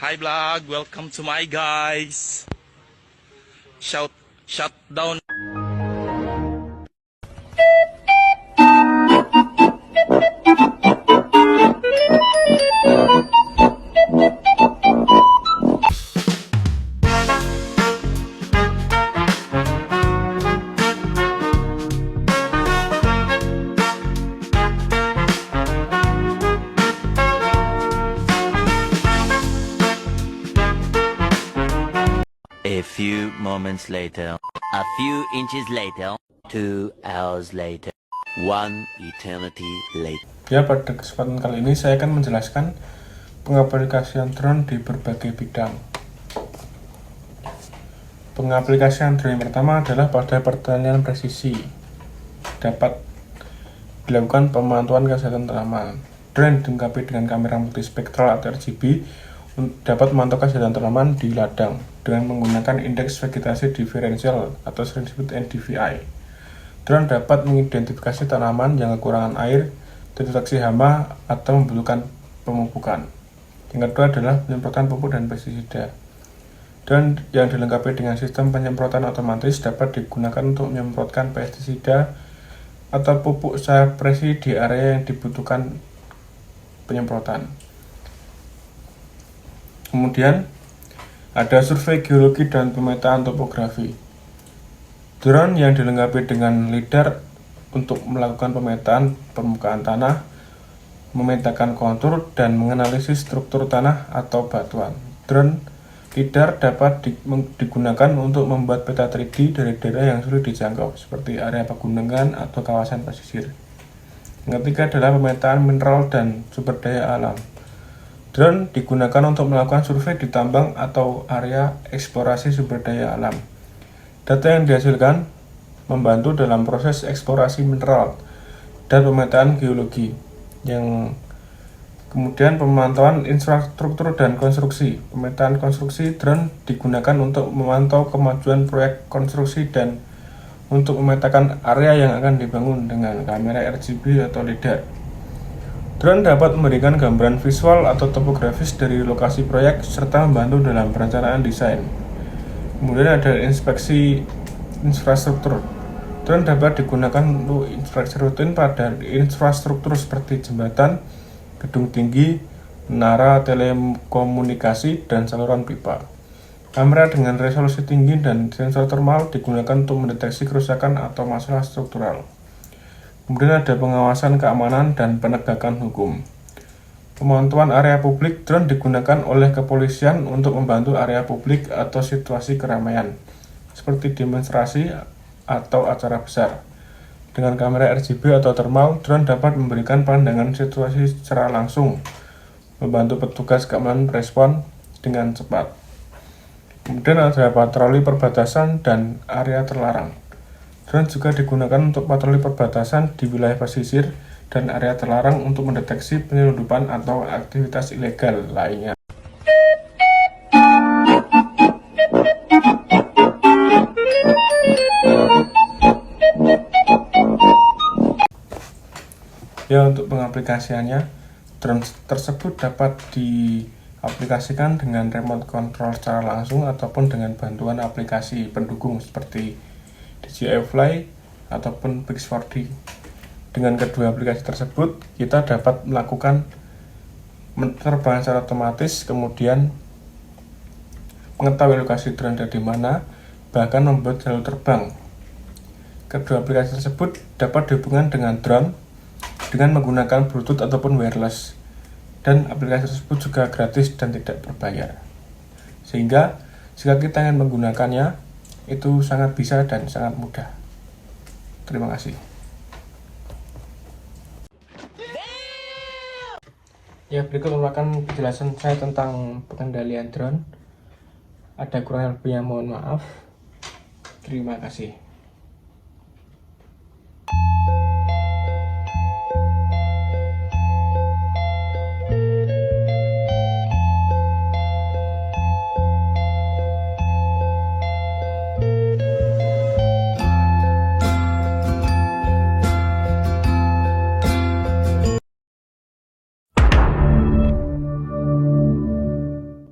Hi vlog, welcome to my guys. Shut down. A few moments later, a few inches later, 2 hours later, 1 eternity later. Ya, pada kesempatan kali ini saya akan menjelaskan pengaplikasian drone di berbagai bidang. Pengaplikasian drone yang pertama adalah pada pertanian presisi. Dapat dilakukan pemantauan kesehatan tanaman. Drone dilengkapi dengan kamera multispektral atau RGB dapat memantau kesehatan tanaman di ladang dengan menggunakan indeks vegetasi diferensial atau sering disebut NDVI. Drone dapat mengidentifikasi tanaman yang kekurangan air, terdeteksi hama, atau membutuhkan pemupukan. Yang kedua adalah penyemprotan pupuk dan pestisida. Drone yang dilengkapi dengan sistem penyemprotan otomatis dapat digunakan untuk menyemprotkan pestisida atau pupuk secara presisi di area yang dibutuhkan penyemprotan. Kemudian ada survei geologi dan pemetaan topografi. Drone yang dilengkapi dengan lidar untuk melakukan pemetaan permukaan tanah, memetakan kontur, dan menganalisis struktur tanah atau batuan. Drone lidar dapat digunakan untuk membuat peta 3D dari daerah yang sulit dijangkau, seperti area pegunungan atau kawasan pesisir. Yang ketiga adalah pemetaan mineral dan sumber daya alam. Drone digunakan untuk melakukan survei di tambang atau area eksplorasi sumber daya alam. Data yang dihasilkan membantu dalam proses eksplorasi mineral dan pemetaan geologi. Yang kemudian pemantauan infrastruktur dan konstruksi. Pemetaan konstruksi drone digunakan untuk memantau kemajuan proyek konstruksi dan untuk memetakan area yang akan dibangun dengan kamera RGB atau lidar. Drone dapat memberikan gambaran visual atau topografis dari lokasi proyek serta membantu dalam perencanaan desain. Kemudian ada inspeksi infrastruktur. Drone dapat digunakan untuk inspeksi rutin pada infrastruktur seperti jembatan, gedung tinggi, menara telekomunikasi, dan saluran pipa. Kamera dengan resolusi tinggi dan sensor thermal digunakan untuk mendeteksi kerusakan atau masalah struktural. Kemudian ada pengawasan keamanan dan penegakan hukum. Pemantauan area publik. Drone digunakan oleh kepolisian untuk membantu area publik atau situasi keramaian, seperti demonstrasi atau acara besar. Dengan kamera RGB atau thermal, drone dapat memberikan pandangan situasi secara langsung, membantu petugas keamanan merespon dengan cepat. Kemudian ada patroli perbatasan dan area terlarang. Drone juga digunakan untuk patroli perbatasan di wilayah pesisir dan area terlarang untuk mendeteksi penyelundupan atau aktivitas ilegal lainnya. Ya, untuk pengaplikasiannya, drone tersebut dapat diaplikasikan dengan remote control secara langsung ataupun dengan bantuan aplikasi pendukung seperti DJI Fly ataupun Pix4D. Dengan kedua aplikasi tersebut, kita dapat melakukan penerbangan secara otomatis, kemudian mengetahui lokasi drone ada di mana, bahkan membuat jalur terbang. Kedua aplikasi tersebut dapat dihubungkan dengan drone dengan menggunakan Bluetooth ataupun wireless, dan aplikasi tersebut juga gratis dan tidak berbayar. Sehingga jika kita ingin menggunakannya, itu sangat bisa dan sangat mudah. Terima kasih. Ya, berikut merupakan penjelasan saya tentang pengendalian drone. Ada kurang lebihnya mohon maaf. Terima kasih.